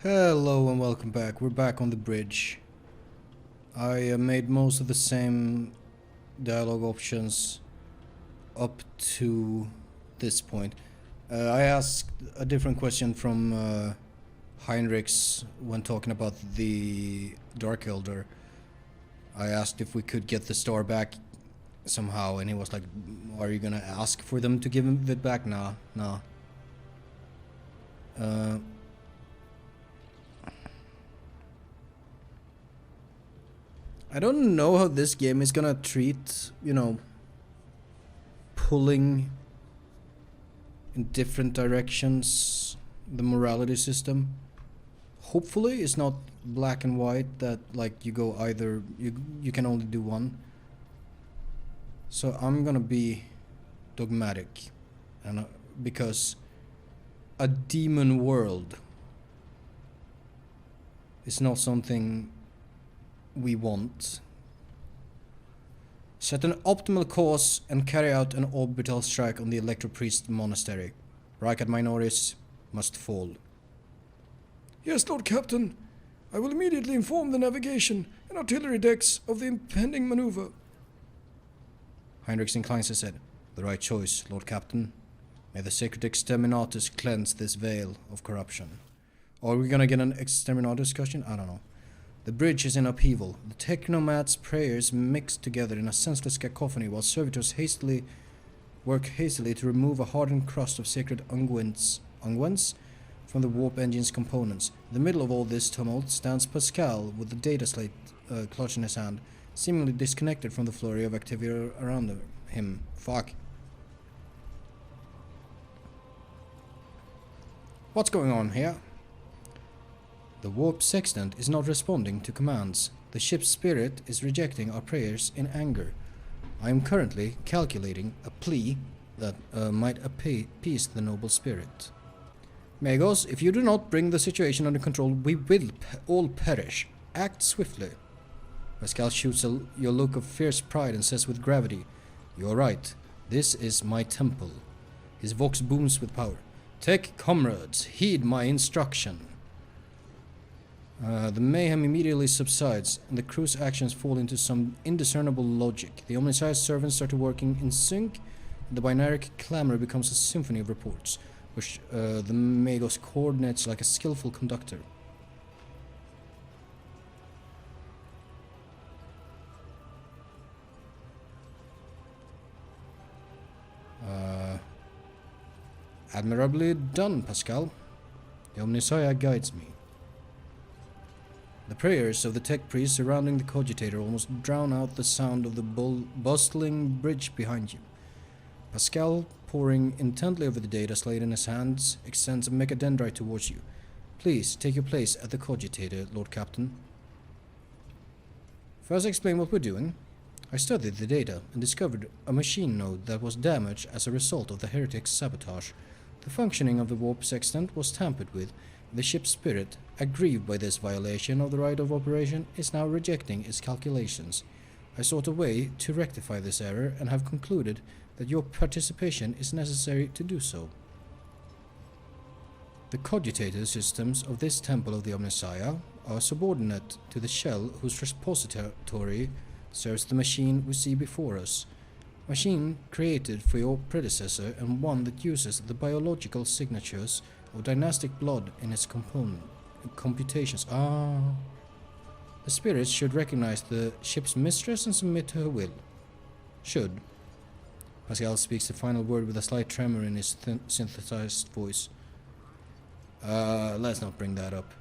Hello and welcome back. We're back on the bridge. I made most of the same dialogue options up to this point. I asked a different question from Heinrichs when talking about the Dark Elder. I asked if we could get the star back somehow, and he was like, are you gonna ask for them to give him it back? Nah. I don't know how this game is gonna treat, pulling in different directions the morality system. Hopefully it's not black and white, that like you go either, you can only do one. So I'm gonna be dogmatic, and because a demon world is not something we want. Set an optimal course and carry out an orbital strike on the Electro-Priest Monastery. Raikat minorities must fall. Yes, Lord Captain. I will immediately inform the navigation and artillery decks of the impending maneuver. Heinrichs inclines his head. The right choice, Lord Captain. May the sacred exterminatus cleanse this veil of corruption. Or are we gonna get an exterminatus discussion? I don't know. The bridge is in upheaval. The technomad's prayers mix together in a senseless cacophony while servitors work hastily to remove a hardened crust of sacred unguents from the warp engine's components. In the middle of all this tumult stands Pascal with the data slate clutched in his hand, seemingly disconnected from the flurry of activity around him. Fuck. What's going on here? The warp sextant is not responding to commands. The ship's spirit is rejecting our prayers in anger. I am currently calculating a plea that might appease the noble spirit. Magos, if you do not bring the situation under control, we will all perish. Act swiftly. Pascal shoots your look of fierce pride and says with gravity, "You are right. This is my temple." His voice booms with power. "Take, comrades, heed my instruction." The mayhem immediately subsides, and the crew's actions fall into some indiscernible logic. The Omniscience servants start working in sync, and the binary clamor becomes a symphony of reports, which the Magos coordinates like a skillful conductor. Admirably done, Pascal. The Omnissiah guides me. The prayers of the tech priests surrounding the cogitator almost drown out the sound of the bustling bridge behind you. Pascal, poring intently over the data slate in his hands, extends a mechadendrite towards you. Please take your place at the cogitator, Lord Captain. First, explain what we're doing. I studied the data and discovered a machine node that was damaged as a result of the heretic's sabotage. The functioning of the warp sextant was tampered with. The ship's spirit, aggrieved by this violation of the right of operation, is now rejecting its calculations. I sought a way to rectify this error and have concluded that your participation is necessary to do so. The cogitator systems of this temple of the Omnissiah are subordinate to the shell whose repository serves the machine we see before us. Machine created for your predecessor, and one that uses the biological signatures of dynastic blood in its computations. The spirits should recognize the ship's mistress and submit to her will. Should. Pascal speaks the final word with a slight tremor in his synthesized voice. Let's not bring that up.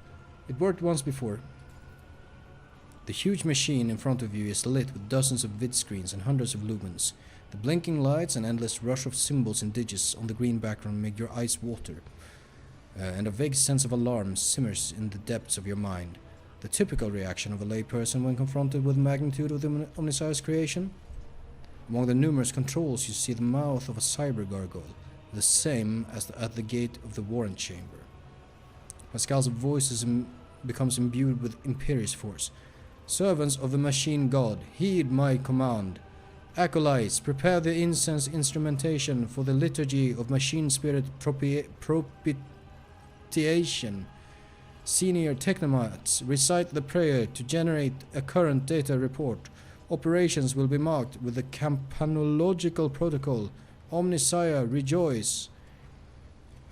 It worked once before. The huge machine in front of you is lit with dozens of vid screens and hundreds of lumens. The blinking lights and endless rush of symbols and digits on the green background make your eyes water. And a vague sense of alarm simmers in the depths of your mind. The typical reaction of a layperson when confronted with the magnitude of the Omnissiah's creation. Among the numerous controls you see the mouth of a cyber gargoyle, the same as at the gate of the warrant chamber. Pascal's voice becomes imbued with imperious force. Servants of the machine god, heed my command. Acolytes, prepare the incense instrumentation for the liturgy of machine spirit propitiation. Senior technomats recite the prayer to generate a current data report. Operations will be marked with the campanological protocol. Omnissiah, rejoice!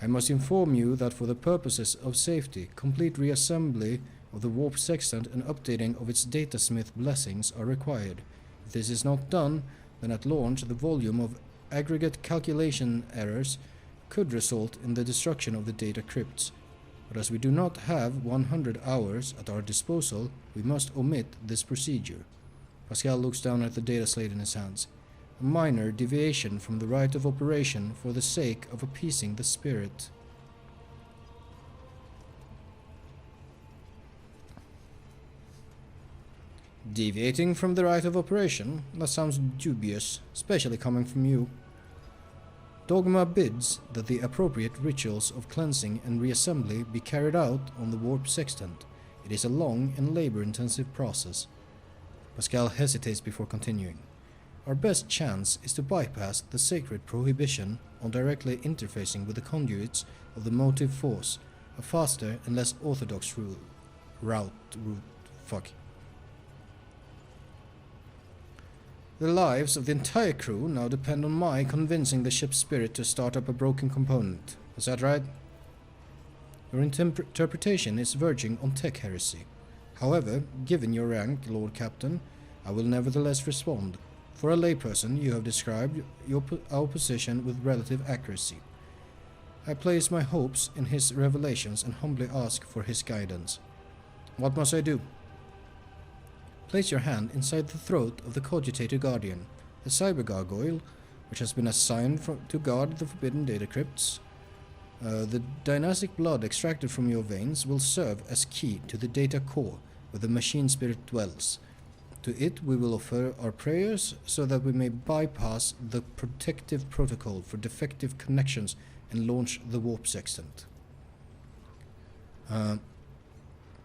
I must inform you that for the purposes of safety, complete reassembly of the warp sextant and updating of its datasmith blessings are required. If this is not done, then at launch the volume of aggregate calculation errors could result in the destruction of the data crypts. But as we do not have 100 hours at our disposal, we must omit this procedure. Pascal looks down at the data slate in his hands. A minor deviation from the right of operation for the sake of appeasing the spirit. Deviating from the right of operation? That sounds dubious, especially coming from you. Dogma bids that the appropriate rituals of cleansing and reassembly be carried out on the warp sextant. It is a long and labor-intensive process. Pascal hesitates before continuing. Our best chance is to bypass the sacred prohibition on directly interfacing with the conduits of the motive force, a faster and less orthodox route. The lives of the entire crew now depend on my convincing the ship's spirit to start up a broken component. Is that right? Your interpretation is verging on tech heresy. However, given your rank, Lord Captain, I will nevertheless respond. For a layperson, you have described our position with relative accuracy. I place my hopes in his revelations and humbly ask for his guidance. What must I do? Place your hand inside the throat of the Cogitator Guardian, a cyber gargoyle which has been assigned to guard the forbidden data crypts. The dynastic blood extracted from your veins will serve as key to the data core where the machine spirit dwells. To it we will offer our prayers so that we may bypass the protective protocol for defective connections and launch the warp sextant.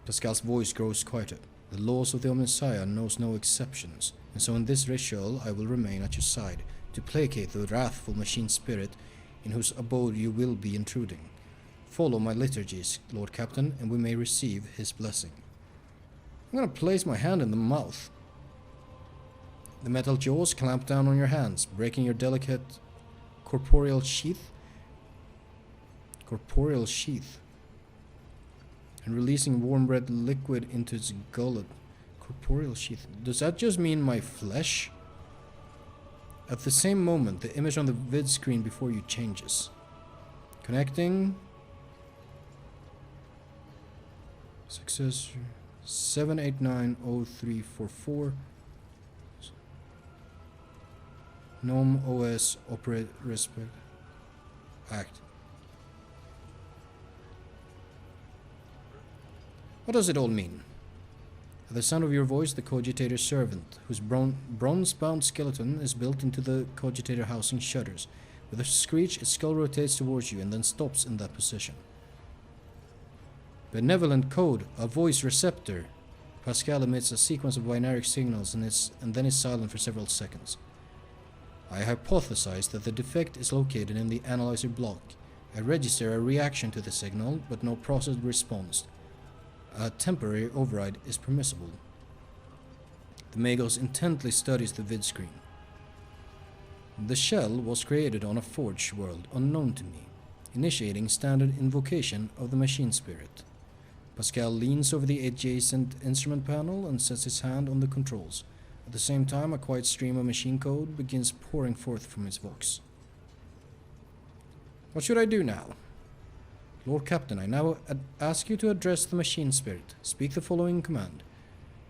Pascal's voice grows quieter. The laws of the Omnissiah knows no exceptions, and so in this ritual I will remain at your side, to placate the wrathful machine spirit in whose abode you will be intruding. Follow my liturgies, Lord Captain, and we may receive his blessing. I'm going to place my hand in the mouth. The metal jaws clamp down on your hands, breaking your delicate corporeal sheath, and releasing warm red liquid into its gullet. Corporeal sheath. Does that just mean my flesh? At the same moment, the image on the vid screen before you changes. Connecting. Success 7890344. Gnome OS operate respect. Act. What does it all mean? At the sound of your voice, the Cogitator servant, whose bronze-bound skeleton is built into the Cogitator housing, shudders. With a screech, its skull rotates towards you and then stops in that position. Benevolent code, a voice receptor. Pascal emits a sequence of binary signals and then is silent for several seconds. I hypothesize that the defect is located in the analyzer block. I register a reaction to the signal, but no processed response. A temporary override is permissible. The Magos intently studies the vid screen. The shell was created on a forge world unknown to me, initiating standard invocation of the machine spirit. Pascal leans over the adjacent instrument panel and sets his hand on the controls. At the same time, a quiet stream of machine code begins pouring forth from his vox. What should I do now? Lord Captain, I now ask you to address the machine spirit. Speak the following command.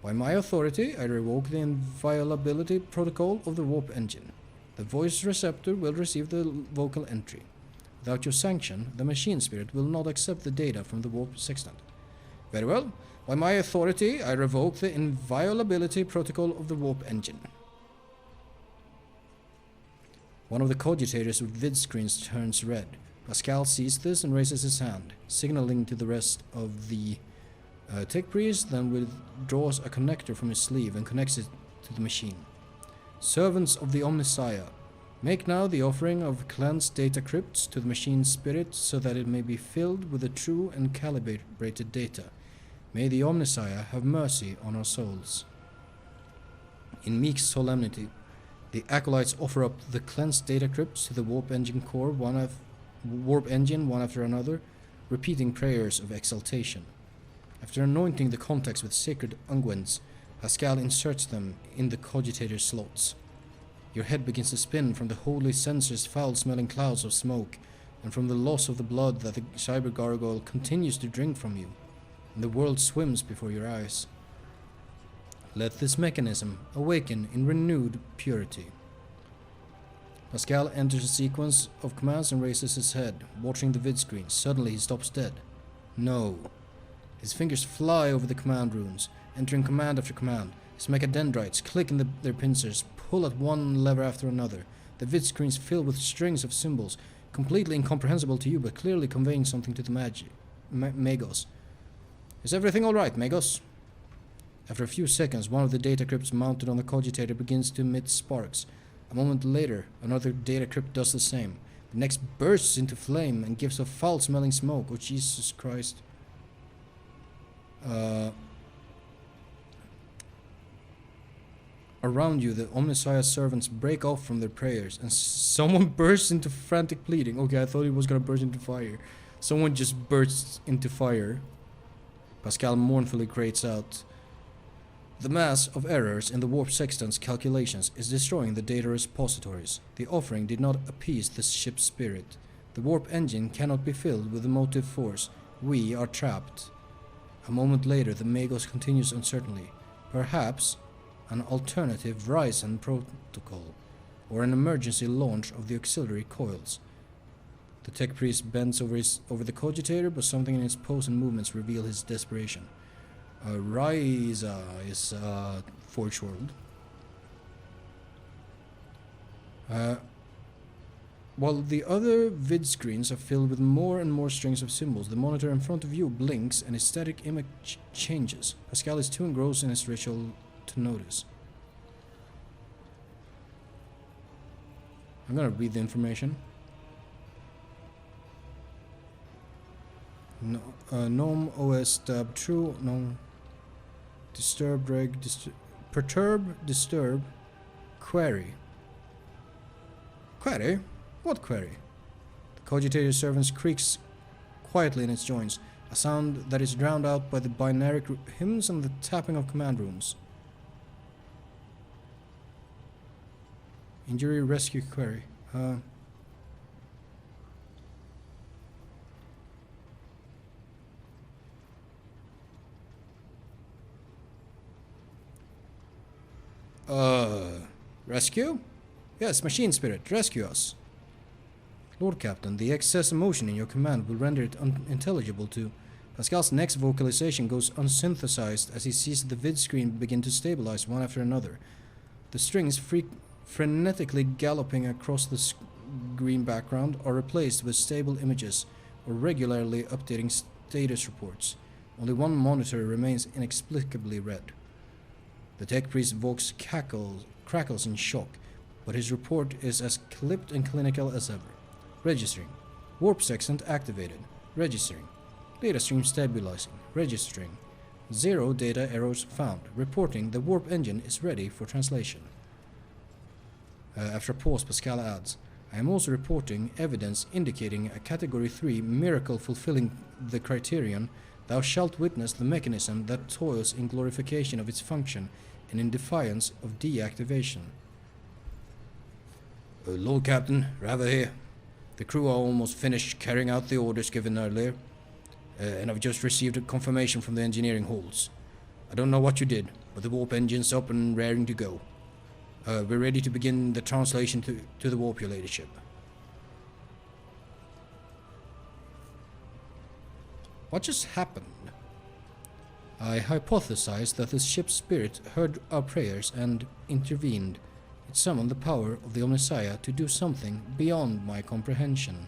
By my authority, I revoke the inviolability protocol of the warp engine. The voice receptor will receive the vocal entry. Without your sanction, the machine spirit will not accept the data from the warp sextant. Very well. By my authority, I revoke the inviolability protocol of the warp engine. One of the cogitators with vid screens turns red. Pascal sees this and raises his hand, signaling to the rest of the tech priest, then withdraws a connector from his sleeve and connects it to the machine. Servants of the Omnissiah, Make now the offering of cleansed data crypts to the machine's spirit so that it may be filled with the true and calibrated data. May the Omnissiah have mercy on our souls. In meek solemnity, the acolytes offer up the cleansed data crypts to the warp engine core one after another, repeating prayers of exaltation. After anointing the contacts with sacred unguents, Pascal inserts them in the cogitator slots. Your head begins to spin from the holy censer's foul-smelling clouds of smoke, and from the loss of the blood that the cyber gargoyle continues to drink from you, and the world swims before your eyes. Let this mechanism awaken in renewed purity. Pascal enters a sequence of commands and raises his head, watching the vidscreen. Suddenly he stops dead. No. His fingers fly over the command runes, entering command after command. His mechadendrites click in their pincers, pull at one lever after another. The vidscreens fill with strings of symbols, completely incomprehensible to you but clearly conveying something to the Magos. Is everything alright, Magos? After a few seconds, one of the data crypts mounted on the cogitator begins to emit sparks. A moment later, another data crypt does the same. The next bursts into flame and gives off foul-smelling smoke. Oh, Jesus Christ. Around you, the Omnissiah servants break off from their prayers, and someone bursts into frantic pleading. Okay, I thought he was gonna burst into fire. Someone just bursts into fire. Pascal mournfully grates out, "The mass of errors in the warp sextant's calculations is destroying the data repositories. The offering did not appease the ship's spirit. The warp engine cannot be filled with the motive force. We are trapped." A moment later, the Magos continues uncertainly. "Perhaps an alternative Ryzen protocol, or an emergency launch of the auxiliary coils." The tech priest bends over the cogitator, but something in his pose and movements reveal his desperation. Ryza is Forge World. While the other vid screens are filled with more and more strings of symbols, the monitor in front of you blinks and his static image changes. Pascal is too engrossed in his ritual to notice. I'm gonna read the information. No, Gnome OS stab true, no. Disturb reg, perturb, disturb, query. Query? What query? The cogitator servants creaks quietly in its joints, a sound that is drowned out by the binary hymns and the tapping of command rooms. Injury rescue query. Rescue? Yes, machine spirit, rescue us. Lord Captain, the excess emotion in your command will render it unintelligible to... Pascal's next vocalization goes unsynthesized as he sees the vid screen begin to stabilize one after another. The strings frenetically galloping across the screen background are replaced with stable images or regularly updating status reports. Only one monitor remains inexplicably red. The tech priest's voice crackles in shock, but his report is as clipped and clinical as ever. Registering. Warp sextant activated. Registering. Data stream stabilizing. Registering. 0 data errors found. Reporting the warp engine is ready for translation. After a pause, Pascal adds, "I am also reporting evidence indicating a Category 3 miracle fulfilling the criterion. Thou shalt witness the mechanism that toils in glorification of its function and in defiance of deactivation." Lord Captain, Rava here. The crew are almost finished carrying out the orders given earlier, and I've just received a confirmation from the engineering halls. I don't know what you did, but the warp engine's up and raring to go. We're ready to begin the translation to the warpulator ship. What just happened? I hypothesized that the ship's spirit heard our prayers and intervened. It summoned the power of the Omnissiah to do something beyond my comprehension.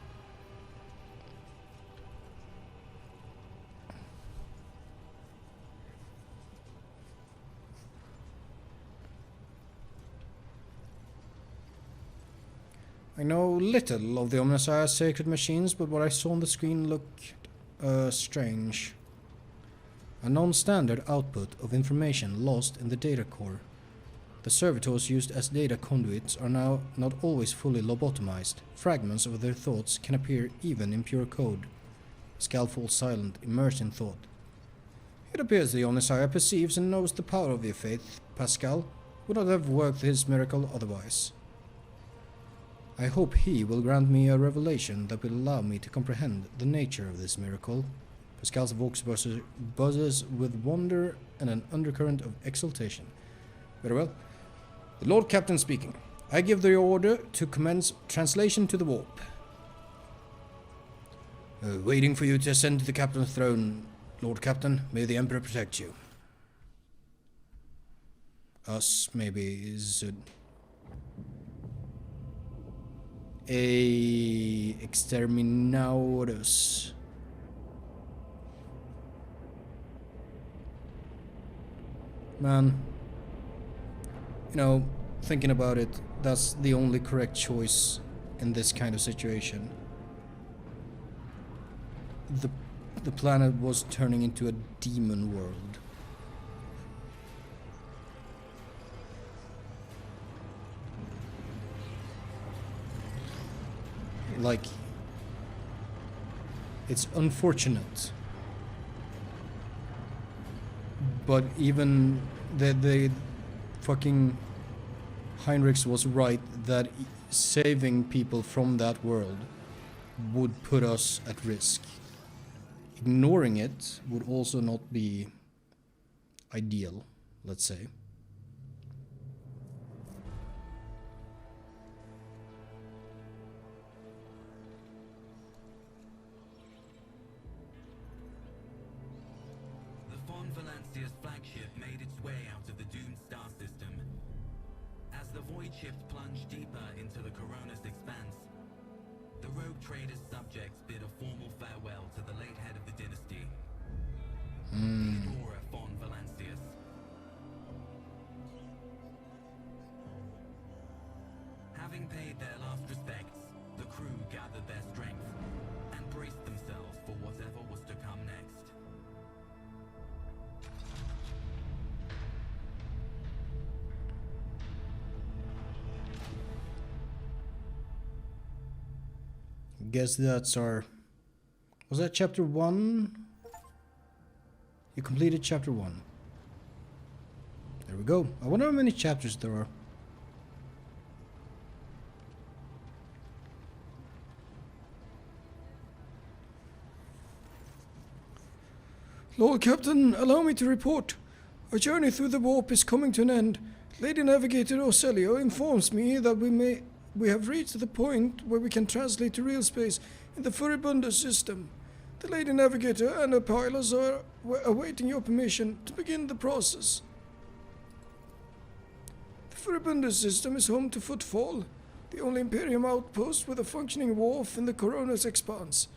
I know little of the Omnissiah's sacred machines, but what I saw on the screen looked strange. A non-standard output of information lost in the data core. The servitors used as data conduits are now not always fully lobotomized. Fragments of their thoughts can appear even in pure code. Pascal falls silent, immersed in thought. It appears the Omnissiah perceives and knows the power of your faith. Pascal would not have worked his miracle otherwise. I hope he will grant me a revelation that will allow me to comprehend the nature of this miracle. Pascal's voice buzzes with wonder and an undercurrent of exultation. Very well. The Lord Captain speaking. I give the order to commence translation to the warp. Waiting for you to ascend to the Captain's throne, Lord Captain. May the Emperor protect you. Us, maybe, is a exterminatus. Man, you know, thinking about it, that's the only correct choice in this kind of situation. The planet was turning into a demon world. Like, it's unfortunate, but even the fucking Heinrichs was right that saving people from that world would put us at risk. Ignoring it would also not be ideal, let's say. Flagship made its way out of the doomed star system. As the void shift plunged deeper into the Corona's expanse, the rogue trader's subjects bid a formal farewell to the late head of the dynasty, Theodora von Valancius. Having paid their last respects, the crew gathered their strength and braced themselves for whatever was to come next. Guess that's our... Was that chapter 1? You completed chapter 1. There we go. I wonder how many chapters there are. Lord Captain, allow me to report. Our journey through the warp is coming to an end. Lady Navigator Orselio informs me that we have reached the point where we can translate to real space in the Furibunda system. The Lady Navigator and her pilots are awaiting your permission to begin the process. The Furibunda system is home to Footfall, the only Imperium outpost with a functioning wharf in the Corona's expanse.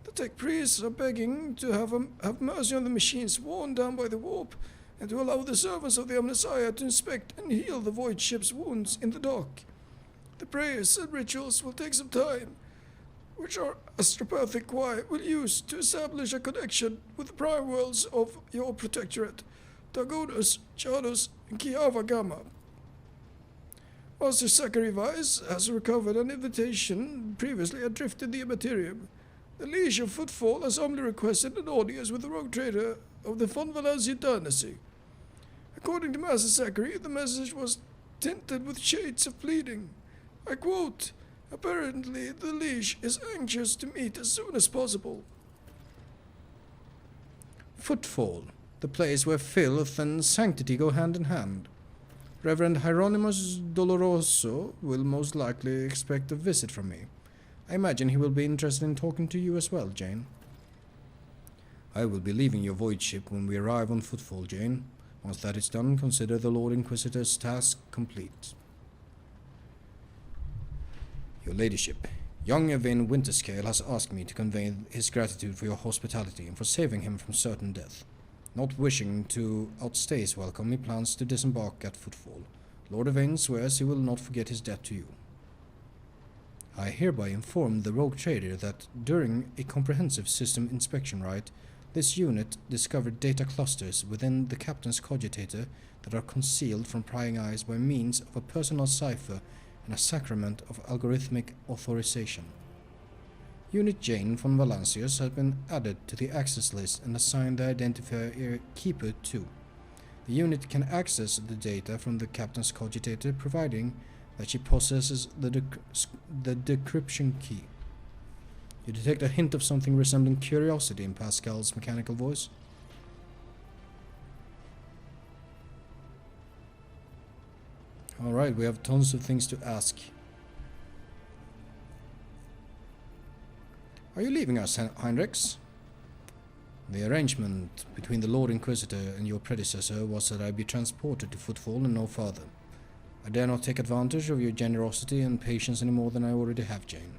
The tech priests are begging to have mercy on the machines worn down by the warp, and to allow the servants of the Omnissiah to inspect and heal the void ship's wounds in the dock. The prayers and rituals will take some time, which our astropathic choir will use to establish a connection with the prime worlds of your protectorate, Dagodas, Chados, and Kiava Gamma. Master Zachary Weiss has recovered an invitation previously adrift in the Immaterium. The Liege of Footfall has humbly requested an audience with the rogue trader of the Von Valancia dynasty. According to Master Zachary, the message was tinted with shades of pleading. I quote, "Apparently the Liege is anxious to meet as soon as possible." Footfall, the place where filth and sanctity go hand in hand. Reverend Hieronymus Doloroso will most likely expect a visit from me. I imagine he will be interested in talking to you as well, Jane. I will be leaving your void ship when we arrive on Footfall, Jane. Once that is done, consider the Lord Inquisitor's task complete. Your Ladyship, young Evin Winterscale has asked me to convey his gratitude for your hospitality and for saving him from certain death. Not wishing to outstay his welcome, he plans to disembark at Footfall. Lord Evin swears he will not forget his debt to you. I hereby inform the rogue trader that during a comprehensive system inspection right, this unit discovered data clusters within the captain's cogitator that are concealed from prying eyes by means of a personal cipher and a sacrament of algorithmic authorization. Unit Jane von Valancius has been added to the access list and assigned the identifier Keeper 2. The unit can access the data from the captain's cogitator providing that she possesses the decryption key. You detect a hint of something resembling curiosity in Pascal's mechanical voice. Alright, we have tons of things to ask. Are you leaving us, Heinrichs? The arrangement between the Lord Inquisitor and your predecessor was that I be transported to Footfall and no farther. I dare not take advantage of your generosity and patience any more than I already have, Jane.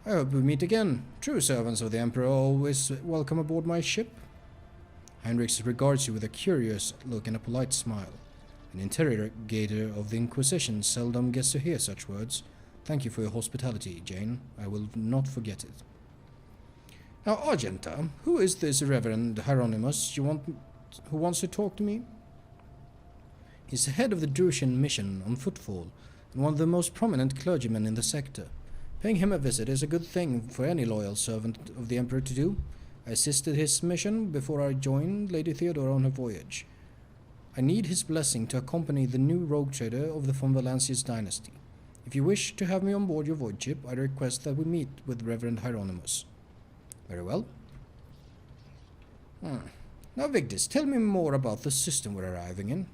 I hope we meet again. True servants of the Emperor are always welcome aboard my ship. Heinrichs regards you with a curious look and a polite smile. An interrogator of the Inquisition seldom gets to hear such words. Thank you for your hospitality, Jane. I will not forget it. Now, Argenta, who is this Reverend Hieronymus who wants to talk to me? He's the head of the Drusian mission on Footfall, and one of the most prominent clergymen in the sector. Paying him a visit is a good thing for any loyal servant of the Emperor to do. I assisted his mission before I joined Lady Theodora on her voyage. I need his blessing to accompany the new rogue trader of the von Valancius dynasty. If you wish to have me on board your void ship, I request that we meet with Reverend Hieronymus. Very well. Now, Vigdis, tell me more about the system we're arriving in.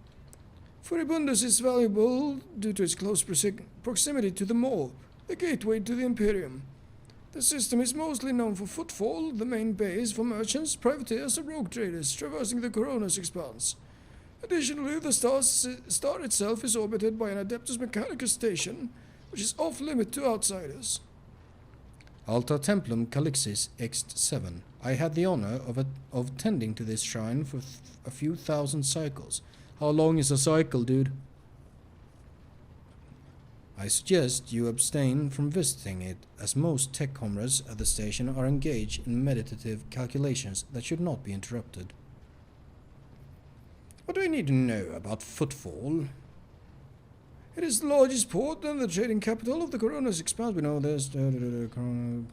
Furibundus is valuable due to its close proximity to the Maw, the gateway to the Imperium. The system is mostly known for Footfall, the main base for merchants, privateers and rogue traders traversing the Corona's expanse. Additionally, the star itself is orbited by an Adeptus Mechanicus station, which is off-limit to outsiders. Alta Templum Calixis Ext 7. I had the honor of tending to this shrine for a few thousand cycles. How long is a cycle, dude? I suggest you abstain from visiting it, as most tech comrades at the station are engaged in meditative calculations that should not be interrupted. What do I need to know about Footfall? It is the largest port and the trading capital of the Corona's expanse. We know this. I'm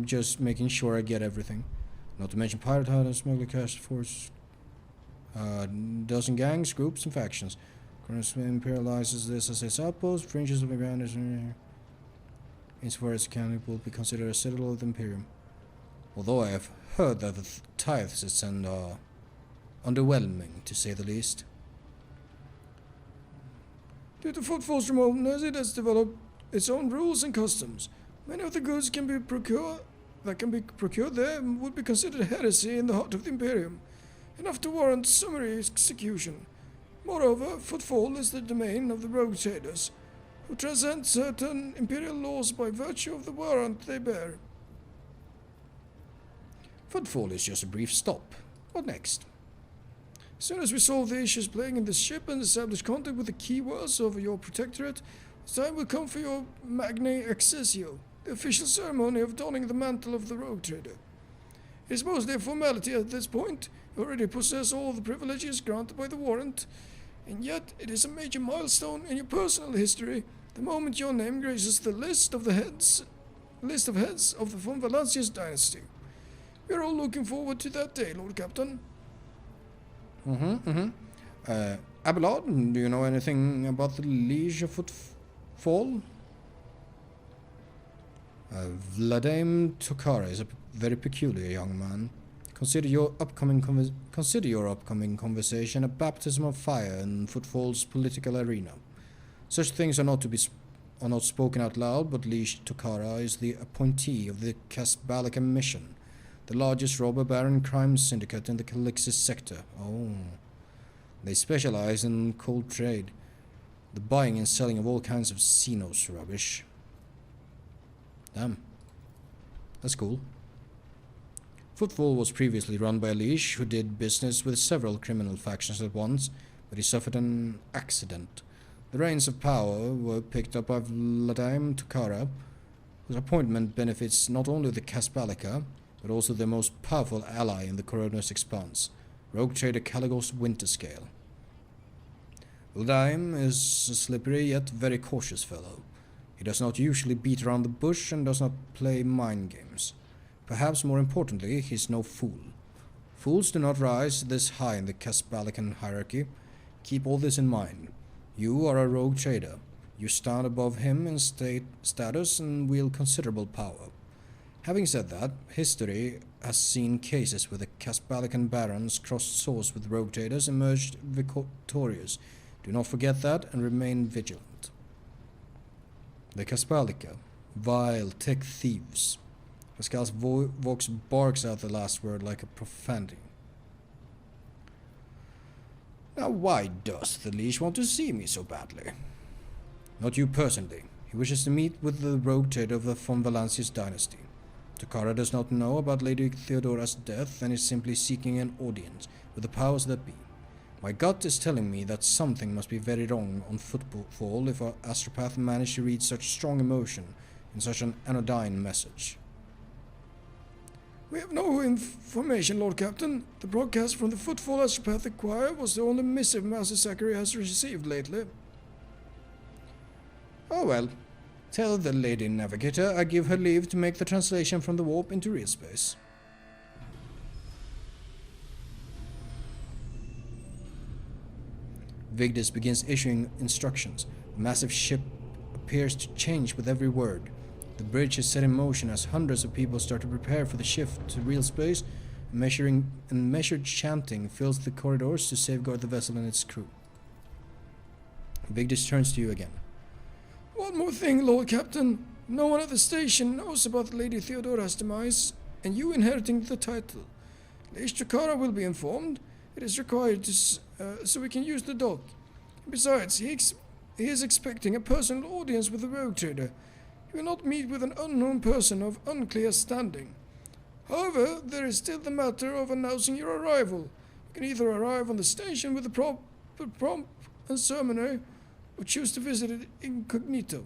just making sure I get everything. Not to mention pirate hideouts, smuggler cash force, dozen gangs, groups, and factions. Corona imperializes this as its outpost. Fringes of the ground is insofar as it will be considered a citadel of the Imperium. Although I have heard that the tithes it send are underwhelming, to say the least. Due to Footfall's remoteness, it has developed its own rules and customs. Many of the goods can be procured there would be considered heresy in the heart of the Imperium, enough to warrant summary execution. Moreover, Footfall is the domain of the rogue traders, who transcend certain Imperial laws by virtue of the warrant they bear. Footfall is just a brief stop. What next? As soon as we solve the issues plaguing in this ship and establish contact with the keywords over your protectorate, the time will come for your Magna Accessio, the official ceremony of donning the mantle of the rogue trader. It is mostly a formality at this point. You already possess all the privileges granted by the warrant, and yet it is a major milestone in your personal history the moment your name graces the list of heads of the von Valancius dynasty. We are all looking forward to that day, Lord Captain. Abelard, do you know anything about the Liege of Footfall? Vladimir Tokara is a very peculiar young man. Consider your upcoming conversation a baptism of fire in Footfall's political arena. Such things are not spoken out loud, but Liege Tokara is the appointee of the Casbalica mission, the largest robber baron crime syndicate in the Calixis sector. Oh. They specialize in cold trade, the buying and selling of all kinds of Xenos rubbish. Damn. That's cool. Footfall was previously run by a liege who did business with several criminal factions at once, but he suffered an accident. The reins of power were picked up by Vladimir Tukara, whose appointment benefits not only the Kaspalica, but also their most powerful ally in the Corona's expanse, rogue trader Caligos Winterscale. Vladimir is a slippery yet very cautious fellow. He does not usually beat around the bush and does not play mind games. Perhaps more importantly, he is no fool. Fools do not rise this high in the Kaspalican hierarchy. Keep all this in mind. You are a rogue trader. You stand above him in state status and wield considerable power. Having said that, history has seen cases where the Kaspalican barons crossed swords with rogue traders and emerged victorious. Do not forget that and remain vigilant. The Kaspalica, vile tech thieves. Pascal's vox barks out the last word like a profanity. Now why does the Liege want to see me so badly? Not you personally. He wishes to meet with the rogue trader of the von Valancius dynasty. Takara does not know about Lady Theodora's death and is simply seeking an audience with the powers that be. My gut is telling me that something must be very wrong on Footfall if our astropath managed to read such strong emotion in such an anodyne message. We have no information, Lord Captain. The broadcast from the Footfall Astropathic Choir was the only missive Master Zachary has received lately. Oh well. Tell the Lady Navigator I give her leave to make the translation from the warp into real space. Vigdis begins issuing instructions. The massive ship appears to change with every word. The bridge is set in motion as hundreds of people start to prepare for the shift to real space. Measured chanting fills the corridors to safeguard the vessel and its crew. Vigdis turns to you again. One more thing, Lord Captain. No one at the station knows about Lady Theodora's demise, and you inheriting the title. Liege Takara will be informed. It is required to so we can use the dock. Besides, he is expecting a personal audience with the rogue trader. He will not meet with an unknown person of unclear standing. However, there is still the matter of announcing your arrival. You can either arrive on the station with the proper pomp and ceremony, or choose to visit it incognito.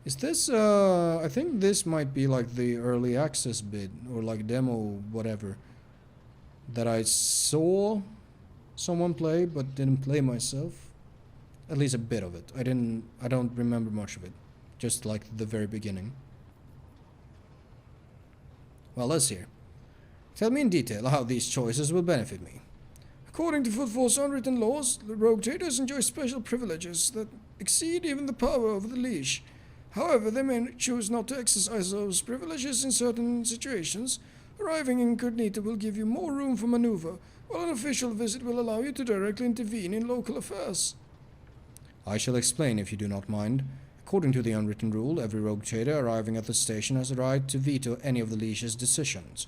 Is this, I think this might be like the early access bit, or like demo, whatever, that I saw someone play, but didn't play myself. At least a bit of it. I don't remember much of it. Just like the very beginning. Well, let's hear. Tell me in detail how these choices will benefit me. According to Footfall's unwritten laws, the rogue traders enjoy special privileges that exceed even the power of the Liege. However, they may choose not to exercise those privileges in certain situations. Arriving incognito will give you more room for maneuver, while an official visit will allow you to directly intervene in local affairs. I shall explain if you do not mind. According to the unwritten rule, every rogue trader arriving at the station has a right to veto any of the Liege's decisions.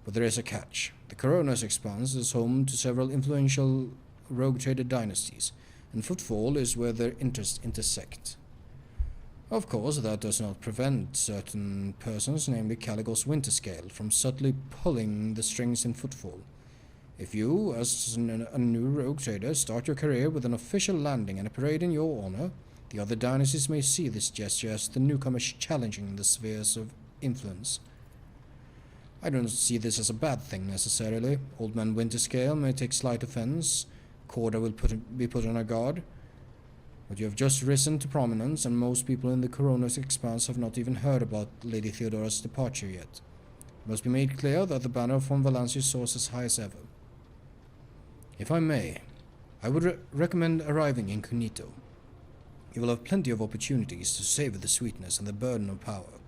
But there is a catch. The Corona's expanse is home to several influential rogue trader dynasties, and Footfall is where their interests intersect. Of course, that does not prevent certain persons, namely Caligos Winterscale, from subtly pulling the strings in Footfall. If you, as a new rogue trader, start your career with an official landing and a parade in your honor, the other dynasties may see this gesture as the newcomers challenging the spheres of influence. I don't see this as a bad thing necessarily. Old Man Winterscale may take slight offense, Corda will be put on her guard, but you have just risen to prominence, and most people in the Corona's expanse have not even heard about Lady Theodora's departure yet. It must be made clear that the banner from Valancius soars as high as ever. If I may, I would recommend arriving incognito. You will have plenty of opportunities to savor the sweetness and the burden of power,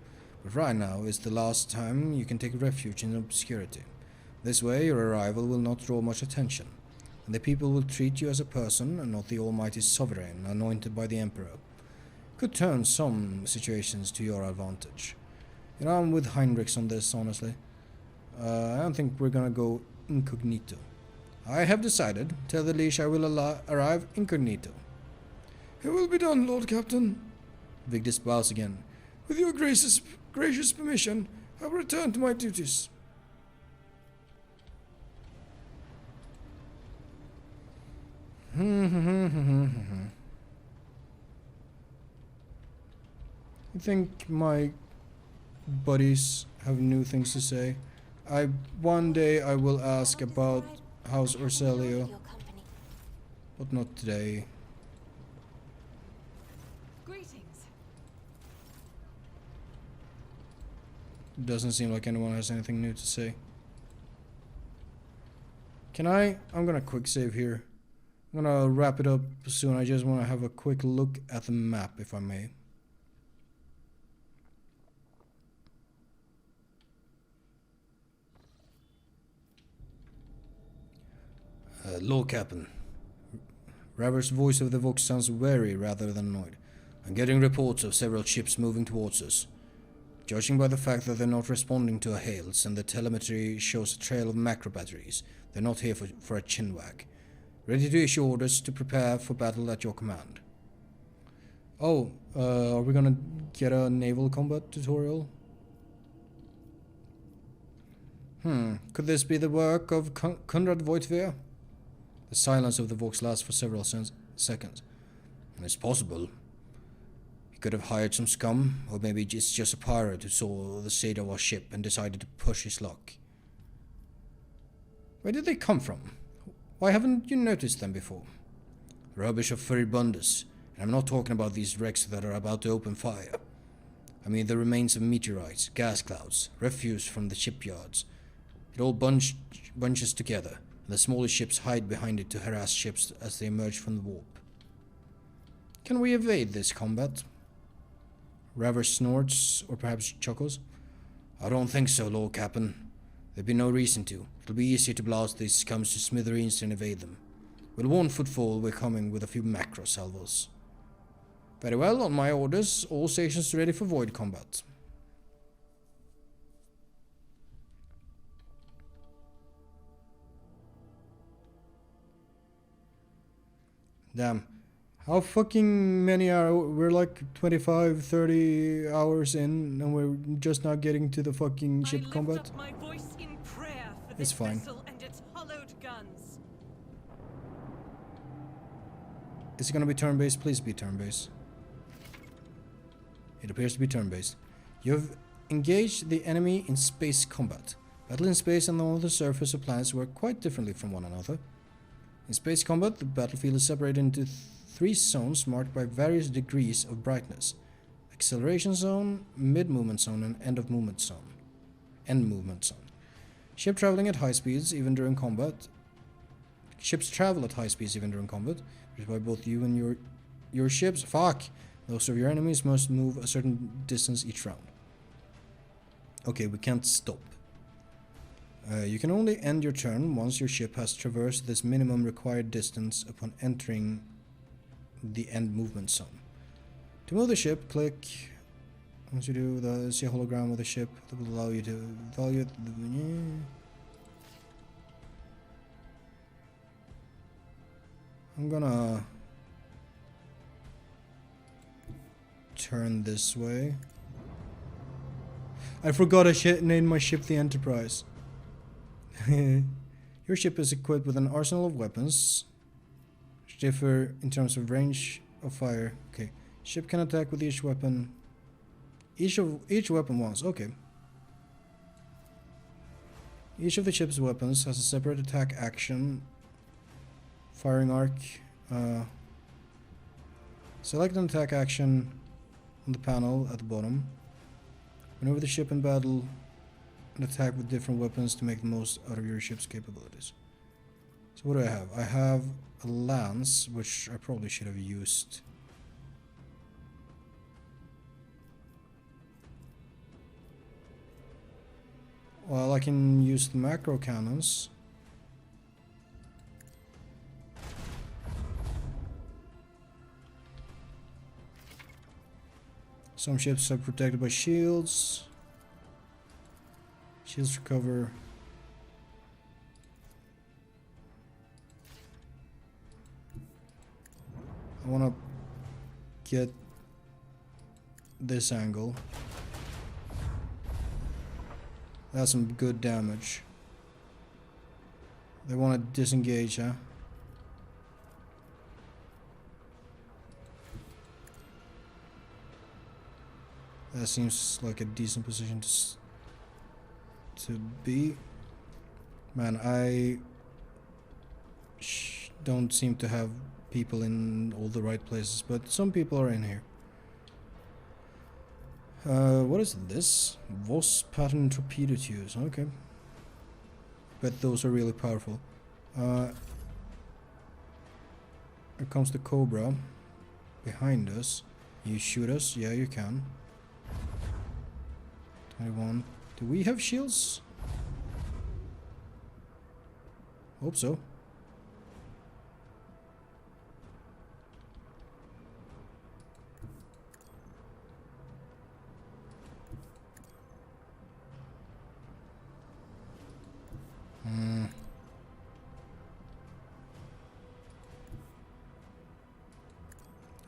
but right now is the last time you can take refuge in obscurity. This way your arrival will not draw much attention, and the people will treat you as a person and not the almighty sovereign anointed by the emperor. Could turn some situations to your advantage. You know, I'm with Heinrichs on this, honestly. I don't think we're gonna go incognito. I have decided. Tell the Liege I will arrive incognito. It will be done, Lord Captain. Vigdis bows again. With your grace's gracious permission, I will return to my duties. I think my buddies have new things to say. One day I will ask about House Orselio, but not today. Greetings. Doesn't seem like anyone has anything new to say. I'm gonna quick save here. I'm gonna wrap it up soon. I just want to have a quick look at the map, if I may. Lord Captain. Raver's voice of the Vox sounds wary rather than annoyed. I'm getting reports of several ships moving towards us. Judging by the fact that they're not responding to our hails and the telemetry shows a trail of macro batteries, they're not here for a chinwag. Ready to issue orders to prepare for battle at your command. Oh, are we gonna get a naval combat tutorial? Could this be the work of Konrad Voitveer? The silence of the Vox lasts for several seconds. It's possible. He could have hired some scum, or maybe it's just a pirate who saw the state of our ship and decided to push his luck. Where did they come from? Why haven't you noticed them before? Rubbish of furibundus, and I'm not talking about these wrecks that are about to open fire. I mean the remains of meteorites, gas clouds, refuse from the shipyards. It all bunches together, and the smaller ships hide behind it to harass ships as they emerge from the warp. Can we evade this combat? Raver snorts, or perhaps chuckles. I don't think so, Lord Captain. There'd be no reason to. It'll be easier to blast these scums to smithereens than evade them. We'll warn Footfall we're coming with a few macro salvos. Very well, on my orders, all stations ready for void combat. Damn. How fucking many are we're like 25, 30 hours in and we're just not getting to the fucking ship combat? Up my voice in prayer for It's this fine. vessel and its hollowed guns. Is it gonna be turn-based? Please be turn-based. It appears to be turn-based. You have engaged the enemy in space combat. Battle in space and on the surface of planets work quite differently from one another. In space combat, the battlefield is separated into three zones marked by various degrees of brightness. Acceleration zone, mid-movement zone, and end-movement zone. Ships travel at high speeds even during combat. Which is why both you and your ships, those of your enemies must move a certain distance each round. Okay, we can't stop. You can only end your turn once your ship has traversed this minimum required distance upon entering the end movement zone. To move the ship, click. Once you do, see a hologram of the ship that will allow you to evaluate the. I'm gonna turn this way. I forgot I named my ship the Enterprise. Your ship is equipped with an arsenal of weapons, which differ in terms of range of fire. Okay, ship can attack with each weapon. Each weapon once. Okay. Each of the ship's weapons has a separate attack action. Firing arc. Select an attack action on the panel at the bottom. Maneuver the ship in battle and attack with different weapons to make the most out of your ship's capabilities. So what do I have? I have a lance, which I probably should have used. Well, I can use the macro cannons. Some ships are protected by shields. Shields recover. I want to get this angle. That's some good damage. They want to disengage, huh? That seems like a decent position to be. Man, I don't seem to have people in all the right places, but some people are in here. What is this? Voss pattern torpedo tubes. Okay. Bet those are really powerful. Here comes the Cobra behind us. You shoot us? Yeah, you can. 21. Do we have shields? Hope so.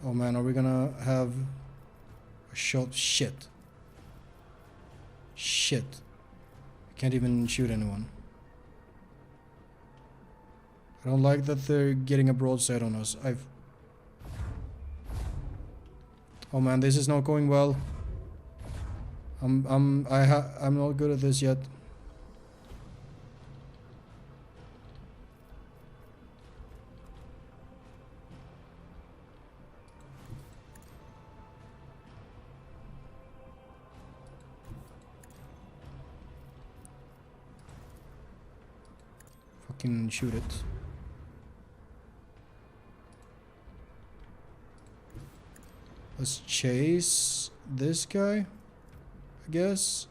Oh man, are we gonna have a shot? Shit. Shit. I can't even shoot anyone. I don't like that they're getting a broadside on us. Oh man, this is not going well. I'm not good at this yet. Fucking shoot it. Let's chase this guy, I guess.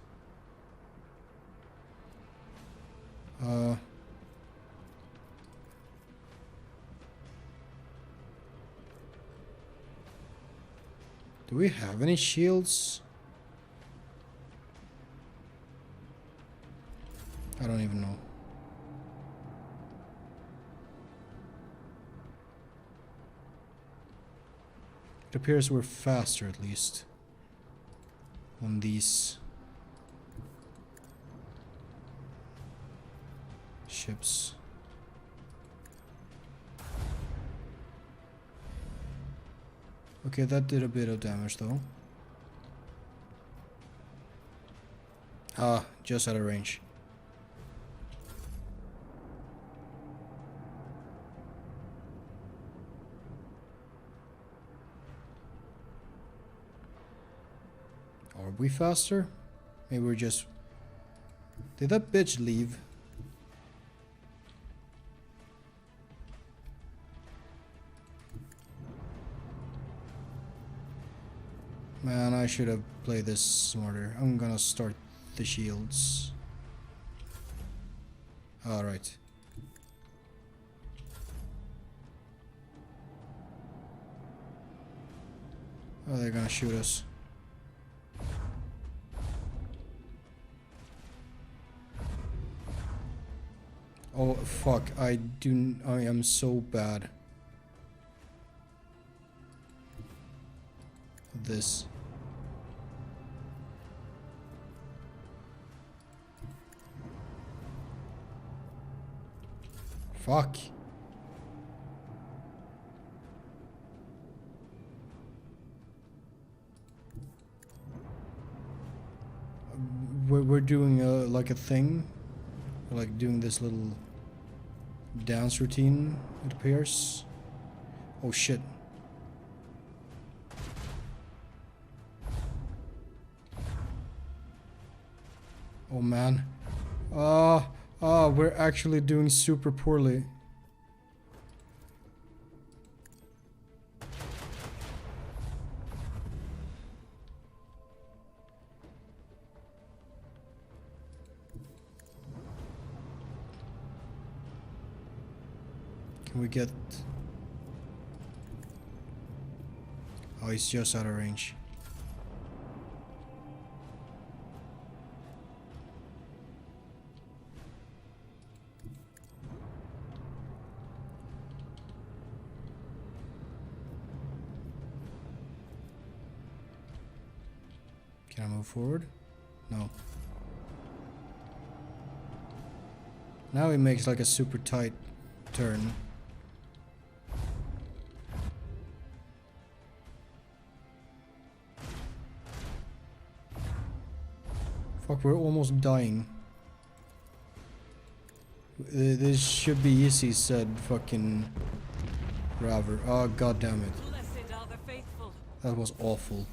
Do we have any shields? I don't even know. It appears we're faster, at least, on these ships. Okay, that did a bit of damage, though. Ah, just out of range. Are we faster? Maybe we're just... Did that bitch leave? Man, I should have played this smarter. I'm gonna start the shields. Alright. Oh, they're gonna shoot us. Oh fuck, I am so bad at this. Fuck. We're doing like a thing, like doing this little dance routine, it appears. Oh shit. Oh man. We're actually doing super poorly. Can we get... Oh, he's just out of range. Can I move forward? No. Now he makes like a super tight turn. Fuck, we're almost dying. This should be easy, said fucking Raver. Oh, god damn it. Blessed are the faithful. That was awful.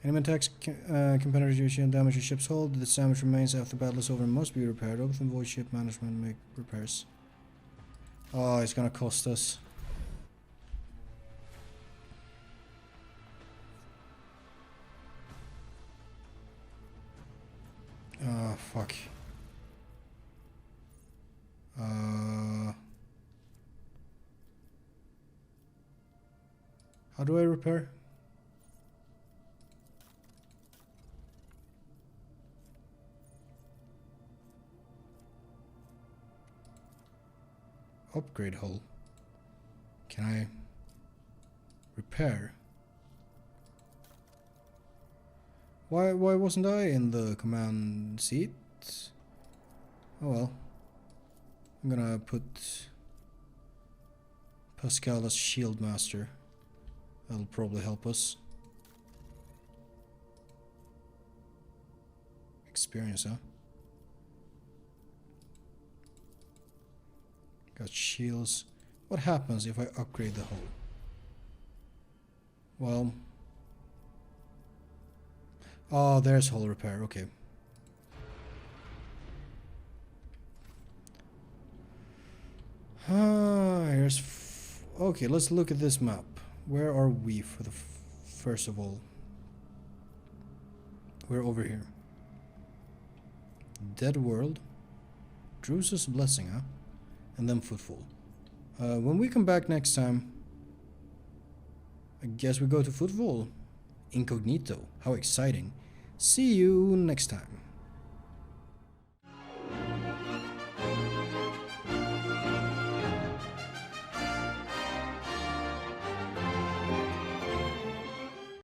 Enemy attacks can penetrate and damage your ship's hull. The damage remains after battle is over and must be repaired. Open void ship management make repairs. Oh, it's gonna cost us. Oh, fuck. How do I repair? Upgrade hull. Can I repair? Why wasn't I in the command seat? Oh well. I'm gonna put Pascal as shield master. That'll probably help us. Experience, huh? Got shields. What happens if I upgrade the hull? Well... Oh, there's hull repair, okay. Here's... Okay, let's look at this map. Where are we for the first of all? We're over here. Dead World. Drusus Blessing, huh? And then Footfall. When we come back next time, I guess we go to Footfall. Incognito. How exciting. See you next time.